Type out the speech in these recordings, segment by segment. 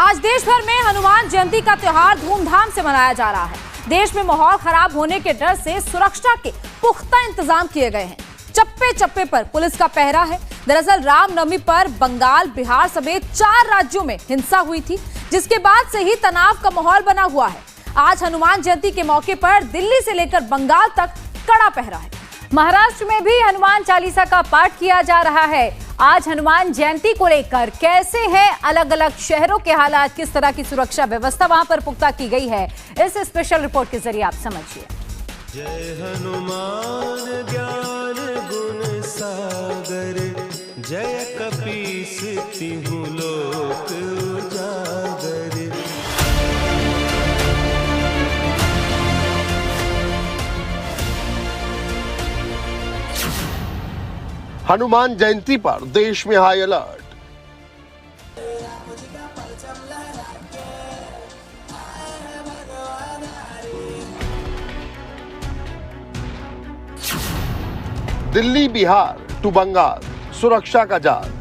आज देश भर में हनुमान जयंती का त्योहार धूमधाम से मनाया जा रहा है। देश में माहौल खराब होने के डर से सुरक्षा के पुख्ता इंतजाम किए गए हैं। चप्पे चप्पे पर पुलिस का पहरा है। दरअसल रामनवमी पर बंगाल, बिहार समेत 4 राज्यों में हिंसा हुई थी, जिसके बाद से ही तनाव का माहौल बना हुआ है। आज हनुमान जयंती के मौके पर दिल्ली से लेकर बंगाल तक कड़ा पहरा है। महाराष्ट्र में भी हनुमान चालीसा का पाठ किया जा रहा है। आज हनुमान जयंती को लेकर कैसे हैं अलग अलग शहरों के हालात, किस तरह की सुरक्षा व्यवस्था वहां पर पुख्ता की गई है, इस स्पेशल रिपोर्ट के जरिए आप समझिए। जय हनुमान ज्ञान गुण सागर, जय कपीस तिहु लोक उजागर। हनुमान जयंती पर देश में high alert. Delhi, Bihar to Bengal, सुरक्षा का जाल।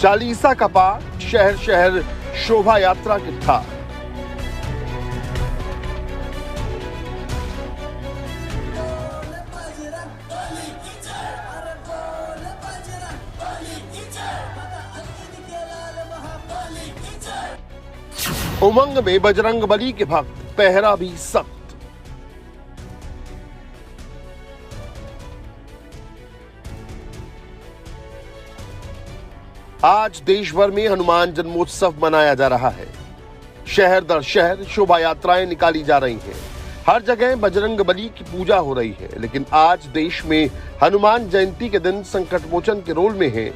चालीसा का पाठ, शहर शहर शोभा यात्रा की थाह। उमंग में बजरंग बली के भक्त, पहरा भी सख्त। आज देश भर में हनुमान जन्मोत्सव मनाया जा रहा है। शहर दर शहर शोभा यात्राएं निकाली जा रही हैं। हर जगह बजरंग बली की पूजा हो रही है। लेकिन आज देश में हनुमान जयंती के दिन संकट मोचन के रोल में है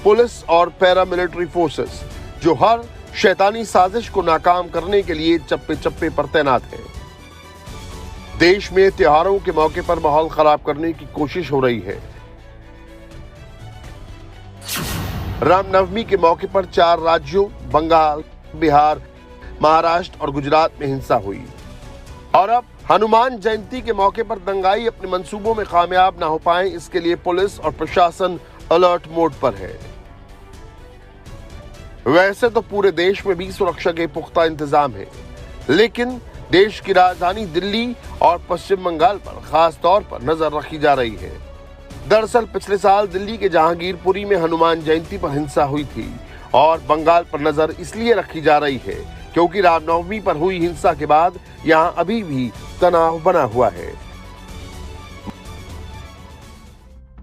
पुलिस और पैरामिलिट्री फोर्सेस, जो हर शैतानी साजिश को नाकाम करने के लिए चप्पे चप्पे पर तैनात है। देश में त्योहारों के मौके पर माहौल खराब करने की कोशिश हो रही है। रामनवमी के मौके पर 4 राज्यों बंगाल, बिहार, महाराष्ट्र और गुजरात में हिंसा हुई। और अब हनुमान जयंती के मौके पर दंगाई अपने मंसूबों में कामयाब ना हो पाए, इसके लिए पुलिस और प्रशासन अलर्ट मोड पर है। वैसे तो पूरे देश में भी सुरक्षा के पुख्ता इंतजाम है, लेकिन देश की राजधानी दिल्ली और पश्चिम बंगाल पर खास तौर पर नजर रखी जा रही है। दरअसल पिछले साल दिल्ली के जहांगीरपुरी में हनुमान जयंती पर हिंसा हुई थी और बंगाल पर नजर इसलिए रखी जा रही है क्योंकि रामनवमी पर हुई हिंसा के बाद यहां अभी भी तनाव बना हुआ है।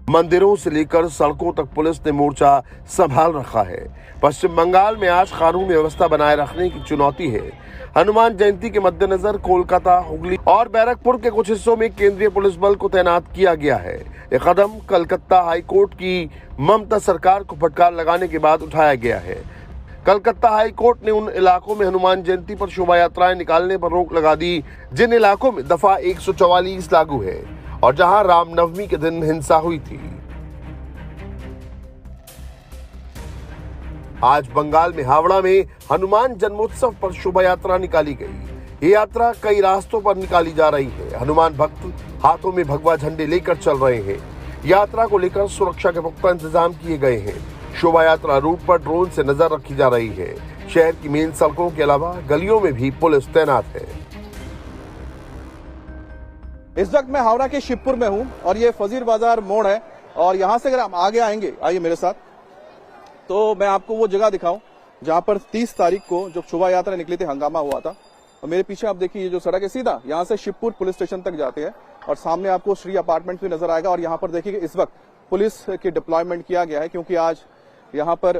मंदिरों से लेकर सड़कों तक पुलिस ने मोर्चा संभाल रखा है। पश्चिम बंगाल में आज कानून व्यवस्था बनाए रखने की चुनौती है। हनुमान जयंती के मद्देनजर कोलकाता, हुगली और बैरकपुर के कुछ हिस्सों में केंद्रीय पुलिस बल को तैनात किया गया है। ये कदम कलकत्ता हाईकोर्ट की ममता सरकार को फटकार लगाने के बाद उठाया गया है। कलकत्ता हाईकोर्ट ने उन इलाकों में हनुमान जयंती पर शोभा यात्राएं निकालने पर रोक लगा दी जिन इलाकों में दफा 144 लागू है और जहां रामनवमी के दिन हिंसा हुई थी। आज बंगाल में हावड़ा में हनुमान जन्मोत्सव पर शोभा यात्रा निकाली गई। ये यात्रा कई रास्तों पर निकाली जा रही है। हनुमान भक्त हाथों में भगवा झंडे लेकर चल रहे हैं। यात्रा को लेकर सुरक्षा के पुख्ता इंतजाम किए गए हैं। शोभा यात्रा रूट पर ड्रोन से नजर रखी जा रही है। शहर की मेन सड़कों के अलावा गलियों में भी पुलिस तैनात है। इस वक्त मैं हावड़ा के शिवपुर में हूं और ये फजीर बाजार मोड़ है और यहां से अगर हम आगे आएंगे, आइए मेरे साथ, तो मैं आपको वो जगह दिखाऊं जहां पर 30 तारीख को जब शोभा यात्रा निकली थी हंगामा हुआ था। और मेरे पीछे आप देखिए ये जो सड़क है सीधा यहां से शिवपुर पुलिस स्टेशन तक जाते हैं और सामने आपको श्री अपार्टमेंट भी नजर आएगा। और यहां पर देखिए इस वक्त पुलिस की डिप्लॉयमेंट किया गया है क्योंकि आज यहाँ पर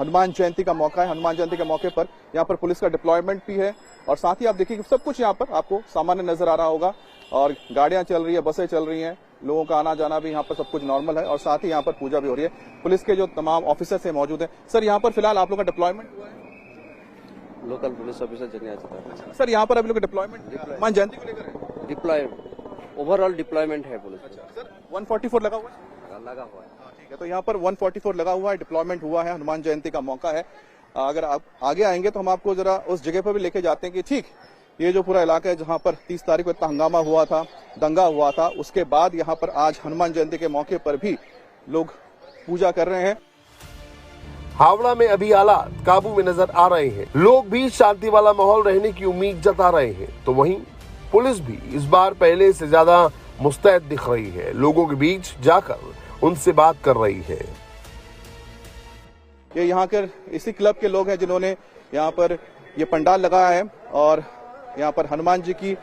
हनुमान जयंती का मौका है। हनुमान जयंती के मौके पर यहाँ पर पुलिस का डिप्लॉयमेंट भी है और साथ ही आप देखिए सब कुछ यहाँ पर आपको सामान्य नजर आ रहा होगा और गाड़ियां चल रही है, बसें चल रही हैं, लोगों का आना जाना भी यहाँ पर सब कुछ नॉर्मल है और साथ ही यहाँ पर पूजा भी हो रही है। पुलिस के जो तमाम ऑफिसर्स मौजूद हैं। सर, यहाँ पर फिलहाल आप लोग का डिप्लॉयमेंट हुआ है? लोकल पुलिस ऑफिसर सर, यहाँ पर अभी लोग डिप्लॉयमेंट हनुमान जयंती को लेकर डिप्लॉय ओवरऑल डिप्लॉयमेंट है पुलिस। सर 144 लगा हुआ है? ठीक है, तो यहाँ पर 144 लगा हुआ है, डिप्लॉयमेंट हुआ है। हनुमान जयंती का मौका है। अगर आप आगे आएंगे तो हम आपको जरा उस जगह पर भी लेके जाते हैं कि ठीक ये जो पूरा इलाका है जहां पर 30 तारीख को इतना हंगामा हुआ था, दंगा हुआ था, उसके बाद यहां पर आज हनुमान जयंती के मौके पर भी लोग पूजा कर रहे हैं। हावड़ा में अभी हालात काबू में नजर आ रहे हैं। लोग भी शांति वाला माहौल रहने की उम्मीद जता रहे हैं, तो वहीं पुलिस भी इस बार पहले से ज्यादा मुस्तैद दिख रही है। लोगों के बीच जाकर उनसे बात कर रही है। ये यहाँ के इसी क्लब के लोग हैं जिन्होंने यहाँ पर ये पंडाल लगाया है और यहाँ पर हनुमान जी की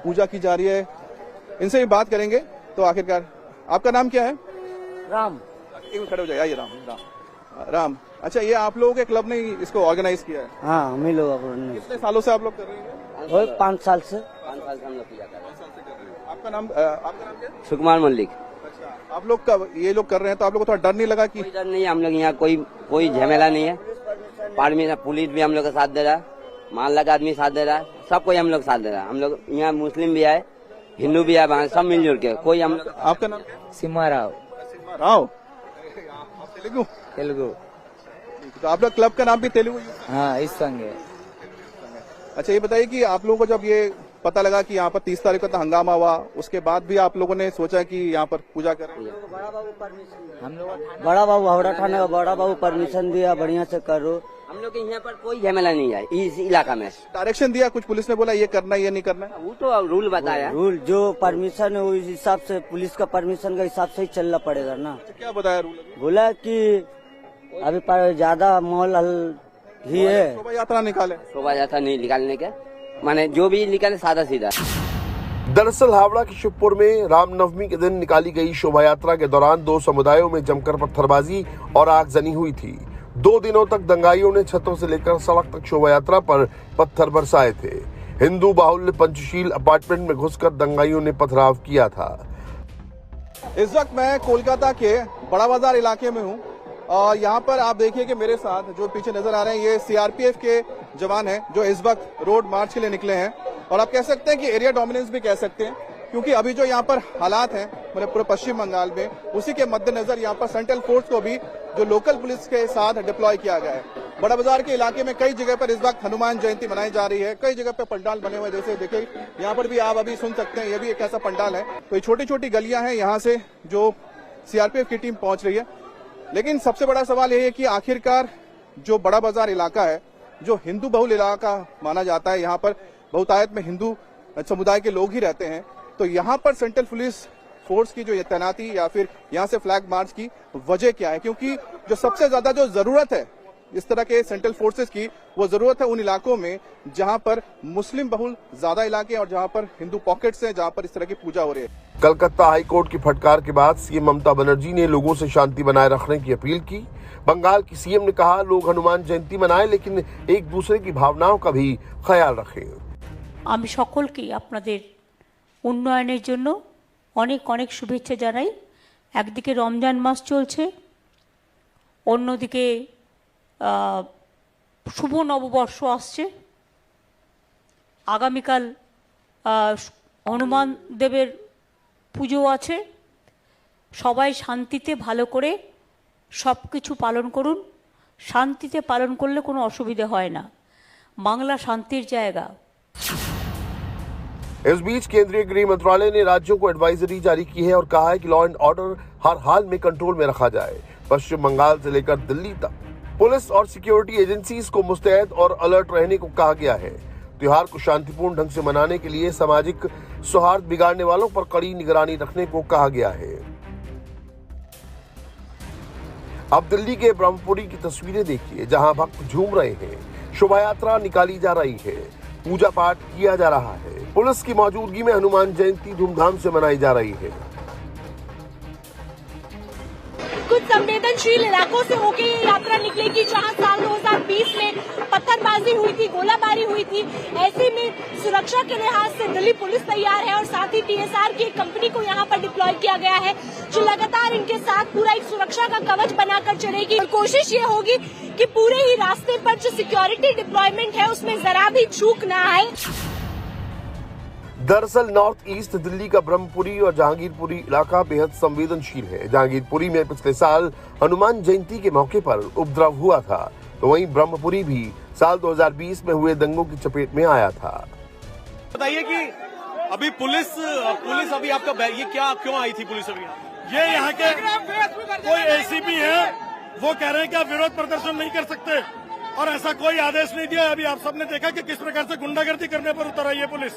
पूजा की जा रही है। इनसे भी बात करेंगे। तो आखिरकार आपका नाम क्या है? राम। एक मिनट खड़े हो जाइए। आइए राम। अच्छा, ये आप लोगों के क्लब ने इसको ऑर्गेनाइज किया है? हाँ, हम ही लोग। कितने सालों से आप लोग कर रहे हैं? 5 साल से। 5 साल से हम लोग पूजा कर रहे हैं। आपका नाम क्या है? सुकुमार मल्लिक। अच्छा, आप लोग ये लोग कर रहे हैं तो आप लोग को थोड़ा डर नहीं लगा कि? कोई डर नहीं है, हम लोग यहाँ कोई झमेला नहीं है। परमिशन पुलिस भी हम लोग का साथ दे रहा है, मान लगा आदमी साथ दे रहा है, सब कोई हम लोग साथ दे रहा है। हम लोग यहाँ मुस्लिम भी है, हिंदू भी है, वहाँ सब मिलजुल के कोई हम लोग। आपका नाम क्या है? सिम्हाराव। तेलुगु। तो आप लोग क्लब का नाम भी तेलुगु? हाँ, इस संग है। अच्छा, ये बताइए कि आप लोगों को जब ये पता लगा कि यहाँ पर 30 तारीख को तो हंगामा हुआ, उसके बाद भी आप लोगों ने सोचा कि यहाँ पर पूजा करें? हम लोग बड़ा बाबू हावड़ा थाने का बड़ा बाबू परमिशन दिया, बढ़िया से करो। हम लोग के यहाँ पर कोई झमेला नहीं है इस इलाका में। डायरेक्शन दिया कुछ पुलिस ने बोला ये करना है ये नहीं करना है? वो तो रूल बताया। रूल जो परमिशन है उस हिसाब से, पुलिस का परमिशन का हिसाब से ही चलना पड़ेगा ना। क्या बताया रूल? बोला कि अभी ज्यादा माहौल ही है। शोभा यात्रा निकाले? शोभा यात्रा नहीं निकालने के, माने जो भी निकाले सादा सीधा। दरअसल हावड़ा के शिवपुर में रामनवमी के दिन निकाली गई शोभा यात्रा के दौरान 2 समुदायों में जमकर पत्थरबाजी और आगजनी हुई थी। 2 दिनों तक दंगाइयों ने छतों से लेकर सड़क तक शोभा यात्रा पर पत्थर बरसाए थे। हिंदू बाहुल्य पंचशील अपार्टमेंट में घुसकर दंगाइयों ने पथराव किया था। इस वक्त मैं कोलकाता के बड़ा बाजार इलाके में हूँ और यहाँ पर आप देखिए कि मेरे साथ जो पीछे नजर आ रहे हैं ये सीआरपीएफ के जवान हैं जो इस वक्त रोड मार्च के लिए निकले हैं और आप कह सकते हैं कि एरिया डोमिनेंस भी कह सकते हैं, क्योंकि अभी जो यहाँ पर हालात हैं मतलब पूरे पश्चिम बंगाल में, उसी के मद्देनजर यहाँ पर सेंट्रल फोर्स को भी जो लोकल पुलिस के साथ डिप्लॉय किया गया है। बड़ा बाजार के इलाके में कई जगह पर इस वक्त हनुमान जयंती मनाई जा रही है। कई जगह पर पंडाल बने हुए, जैसे देखिए यहाँ पर भी आप अभी सुन सकते हैं, ये भी एक ऐसा पंडाल है। तो ये छोटी छोटी गलियां हैं, यहाँ से जो सीआरपीएफ की टीम पहुंच रही है। लेकिन सबसे बड़ा सवाल यह है कि आखिरकार जो बड़ा बाजार इलाका है, जो हिंदू बहुल इलाका माना जाता है, यहाँ पर बहुतायत में हिंदू समुदाय के लोग ही रहते हैं, तो यहाँ पर सेंट्रल पुलिस फोर्स की जो तैनाती या फिर यहाँ से फ्लैग मार्च की वजह क्या है? क्योंकि जो सबसे ज्यादा जो जरूरत है इस तरह के सेंट्रल फोर्सेस की, वो जरूरत है उन इलाकों में जहां पर मुस्लिम बहुल ज्यादा इलाके और जहां पर हिंदू पॉकेट्स हैं, जहां पर इस तरह की पूजा हो रही है। कलकत्ता हाईकोर्ट की फटकार के बाद सीएम ममता बनर्जी ने लोगों से शांति बनाए रखने की अपील की। बंगाल की सीएम ने कहा, लोग हनुमान जयंती मनाएं लेकिन एक दूसरे की भावनाओं का भी ख्याल रखें। আমি সকলকে আপনাদের উন্নয়নের জন্য অনেক অনেক শুভেচ্ছা জানাই। একদিকে রমজান মাস চলছে, অন্যদিকে শুভ নববর্ষ আসছে। আগামীকাল হনুমান দেবের পুজো আছে। সবাই শান্তিতে ভালো করে সব কিছু পালন করুন। শান্তিতে পালন করলে কোনো অসুবিধা হয় না। বাংলা শান্তির জায়গা। इस बीच केंद्रीय गृह मंत्रालय ने राज्यों को एडवाइजरी जारी की है और कहा है कि लॉ एंड ऑर्डर हर हाल में कंट्रोल में रखा जाए। पश्चिम बंगाल से लेकर दिल्ली तक पुलिस और सिक्योरिटी एजेंसीज को मुस्तैद और अलर्ट रहने को कहा गया है। त्योहार को शांतिपूर्ण ढंग से मनाने के लिए सामाजिक सौहार्द बिगाड़ने वालों पर कड़ी निगरानी रखने को कहा गया है। अब दिल्ली के ब्रह्मपुरी की तस्वीरें देखिए, जहां भक्त झूम रहे हैं, शोभा यात्रा निकाली जा रही है, पूजा पाठ किया जा रहा है। पुलिस की मौजूदगी में हनुमान जयंती धूमधाम से मनाई जा रही है। कुछ संवेदनशील इलाकों से होकर ये यात्रा निकलेगी जहां साल 2020 में पत्थरबाजी हुई थी, गोलाबारी हुई थी। ऐसे में सुरक्षा के लिहाज से दिल्ली पुलिस तैयार है और साथ ही टीएसआर की एक कंपनी को यहां पर डिप्लॉय किया गया है, जो लगातार इनके साथ पूरा एक सुरक्षा का कवच बनाकर चलेगी। और कोशिश ये होगी कि पूरे ही रास्ते पर जो सिक्योरिटी डिप्लॉयमेंट है उसमें जरा भी चूक ना आए। दरअसल नॉर्थ ईस्ट दिल्ली का ब्रह्मपुरी और जहांगीरपुरी इलाका बेहद संवेदनशील है। जहांगीरपुरी में पिछले साल हनुमान जयंती के मौके पर उपद्रव हुआ था, तो वहीं ब्रह्मपुरी भी साल 2020 में हुए दंगों की चपेट में आया था। बताइए कि अभी पुलिस अभी आपका ये क्या क्यों आई थी पुलिस अभी? ये यहाँ के कोई एसीपी है, वो कह रहे हैं कि आप विरोध प्रदर्शन नहीं कर सकते और ऐसा कोई आदेश नहीं दिया। अभी आप सबने देखा कि किस प्रकार से गुंडागर्दी करने पर उतर आई है पुलिस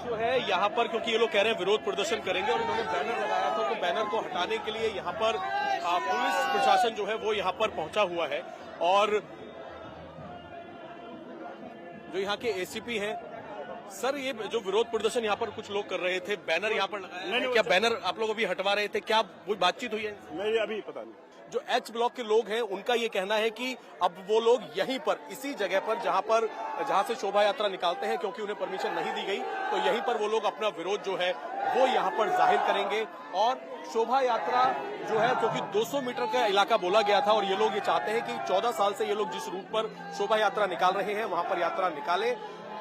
जो है यहाँ पर, क्योंकि ये लोग कह रहे हैं विरोध प्रदर्शन करेंगे और इन्होंने बैनर लगाया था, तो बैनर को हटाने के लिए यहाँ पर पुलिस प्रशासन जो है वो यहाँ पर पहुंचा हुआ है। और जो यहाँ के एसीपी हैं, सर ये जो विरोध प्रदर्शन यहाँ पर कुछ लोग कर रहे थे, बैनर यहाँ पर लगाया है, क्या बैनर आप लोग अभी हटवा रहे थे, क्या कोई बातचीत हुई है? नहीं, अभी पता नहीं। जो एच ब्लॉक के लोग हैं उनका ये कहना है कि अब वो लोग यहीं पर, इसी जगह पर जहां से शोभा यात्रा निकालते हैं, क्योंकि उन्हें परमिशन नहीं दी गई, तो यहीं पर वो लोग अपना विरोध जो है वो यहाँ पर जाहिर करेंगे। और शोभा यात्रा जो है, क्योंकि 200 मीटर का इलाका बोला गया था और ये लोग ये चाहते हैं कि 14 साल से ये लोग जिस रूट पर शोभा यात्रा निकाल रहे हैं वहां पर यात्रा निकालें।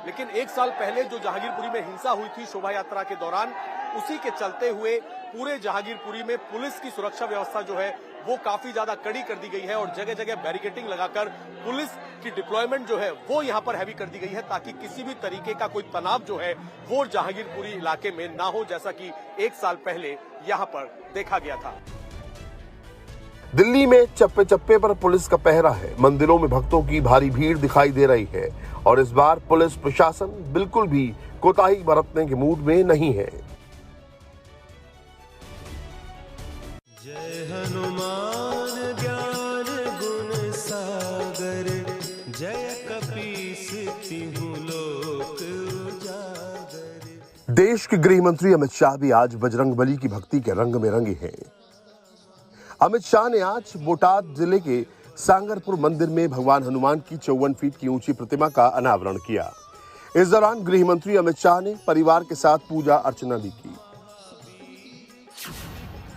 लेकिन 1 साल पहले जो जहांगीरपुरी में हिंसा हुई थी शोभा यात्रा के दौरान, उसी के चलते हुए पूरे जहांगीरपुरी में पुलिस की सुरक्षा व्यवस्था जो है वो काफी ज्यादा कड़ी कर दी गई है और जगह जगह बैरिकेडिंग लगाकर पुलिस की डिप्लॉयमेंट जो है वो यहाँ पर हैवी कर दी गई है, ताकि किसी भी तरीके का कोई तनाव जो है वो जहांगीरपुरी इलाके में ना हो, जैसा कि 1 साल पहले यहाँ पर देखा गया था। दिल्ली में चप्पे चप्पे पर पुलिस का पहरा है। मंदिरों में भक्तों की भारी भीड़ दिखाई दे रही है और इस बार पुलिस प्रशासन बिल्कुल भी कोताही बरतने के मूड में नहीं है। जय हनुमान ज्ञान गुण सागर, जय कपीस तिहुँ लोक उजागर। देश के गृह मंत्री अमित शाह भी आज बजरंगबली की भक्ति के रंग में रंगे हैं। अमित शाह ने आज बोटाद जिले के सांगरपुर मंदिर में भगवान हनुमान की 54 फीट की ऊंची प्रतिमा का अनावरण किया। इस दौरान गृह मंत्री अमित शाह ने परिवार के साथ पूजा अर्चना भी की।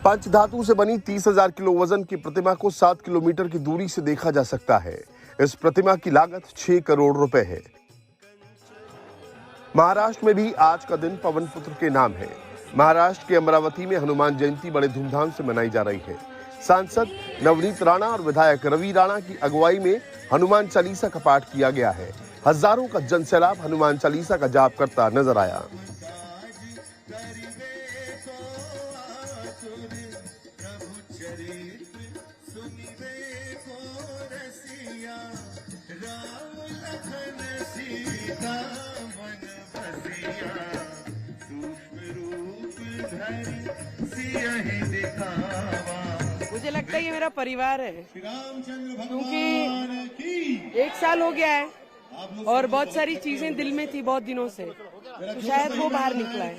पंचधातु से बनी 30,000 किलो वजन की प्रतिमा को 7 किलोमीटर की दूरी से देखा जा सकता है। इस प्रतिमा की लागत 6 करोड़ रुपए है। महाराष्ट्र में भी आज का दिन पवन पुत्र के नाम है। महाराष्ट्र के अमरावती में हनुमान जयंती बड़े धूमधाम से मनाई जा रही है। सांसद नवनीत राणा और विधायक रवि राणा की अगुवाई में हनुमान चालीसा का पाठ किया गया है। हजारों का जनसैलाब हनुमान चालीसा का जाप करता नजर आया। मुझे लगता है ये मेरा परिवार है, क्योंकि 1 साल हो गया है और बहुत सारी चीजें दिल में थी बहुत दिनों से, तो शायद वो बाहर निकला है।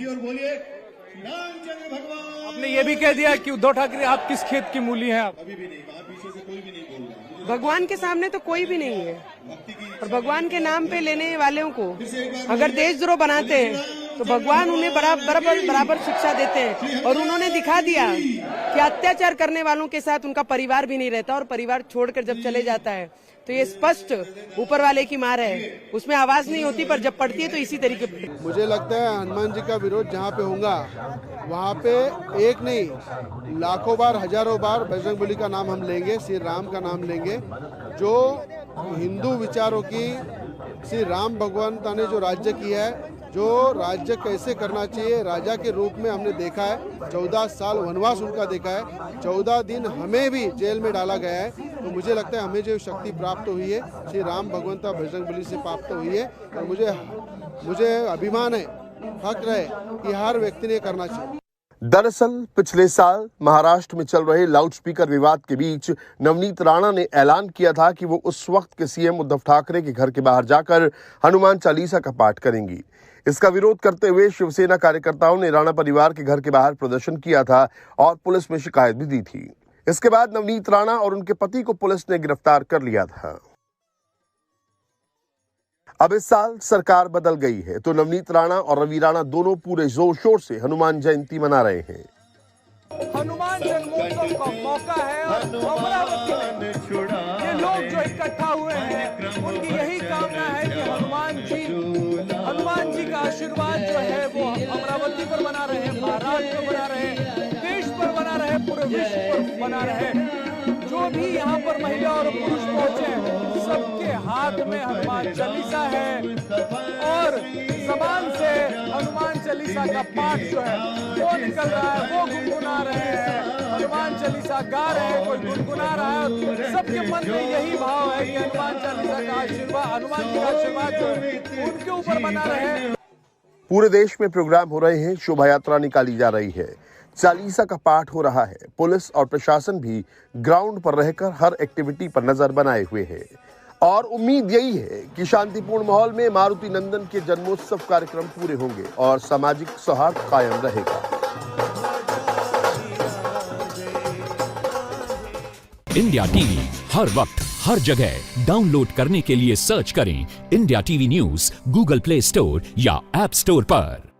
आपने ये भी कह दिया कि उद्धव ठाकरे आप किस खेत की मूली हैं? आप भगवान के सामने तो कोई भी नहीं है, और भगवान के नाम पे लेने वालों को अगर देशद्रोह बनाते हैं तो भगवान उन्हें बराबर शिक्षा देते हैं। और उन्होंने दिखा दिया कि अत्याचार करने वालों के साथ उनका परिवार भी नहीं रहता, और परिवार छोड़कर जब चले जाता है तो ये स्पष्ट ऊपर वाले की मार है। उसमें आवाज नहीं होती, पर जब पड़ती है तो इसी तरीके पे। मुझे लगता है हनुमान जी का विरोध जहाँ पे होगा वहाँ पे एक नहीं लाखों बार हजारों बार बजरंगबली का नाम हम लेंगे, श्री राम का नाम लेंगे। जो हिंदू विचारों की श्री राम भगवंता ने जो राज्य किया है, जो राज्य कैसे करना चाहिए राजा के रूप में हमने देखा है। 14 साल वनवास उनका देखा है, 14 दिन हमें भी जेल में डाला गया है। तो मुझे लगता है हमें जो शक्ति प्राप्त हुई है श्री राम भगवंता बजरंगबली से प्राप्त हुई है, और मुझे अभिमान है, फक्र है कि हर व्यक्ति ने करना चाहिए। दरअसल पिछले साल महाराष्ट्र में चल रहे लाउडस्पीकर विवाद के बीच नवनीत राणा ने ऐलान किया था कि वो उस वक्त के सीएम उद्धव ठाकरे के घर के बाहर जाकर हनुमान चालीसा का पाठ करेंगी। इसका विरोध करते हुए शिवसेना कार्यकर्ताओं ने राणा परिवार के घर के बाहर प्रदर्शन किया था और पुलिस में शिकायत भी दी थी। इसके बाद नवनीत राणा और उनके पति को पुलिस ने गिरफ्तार कर लिया था। अब इस साल सरकार बदल गई है, तो नवनीत राणा और रवि राणा दोनों पूरे जोर शोर से हनुमान जयंती मना रहे हैं। हनुमान जन्मोत्सव का मौका है और अमरावती में ये लोग जो इकट्ठा हुए हैं उनकी यही कामना है कि हनुमान जी का आशीर्वाद जो है वो अमरावती पर बना रहे, महाराष्ट्र पर बना रहे, देश पर बना रहे, पूरे विश्व पर बना रहे। जो भी यहाँ पर महिला और पुरुष पहुंचे सबके हाथ में हनुमान चालीसा है और चालीसा का पाठ जो है वो निकल रहा है, वो गुनगुना रहे हैं, हनुमान चालीसा गा रहे हैं, कोई गुनगुना रहा है। सबके मन में यही भाव है कि हनुमान चालीसा का आशीर्वाद, हनुमान जी का आशीर्वाद जो है उनके ऊपर बना रहे। पूरे देश में प्रोग्राम हो रहे हैं, शोभा यात्रा निकाली जा रही है, चालीसा का पाठ हो रहा है। पुलिस और प्रशासन भी ग्राउंड पर रहकर हर एक्टिविटी पर नजर बनाए हुए है और उम्मीद यही है कि शांतिपूर्ण माहौल में मारुति नंदन के जन्मोत्सव कार्यक्रम पूरे होंगे और सामाजिक सौहार्द कायम रहेगा। इंडिया टीवी हर वक्त हर जगह डाउनलोड करने के लिए सर्च करें India TV news Google play store या ऐप स्टोर पर।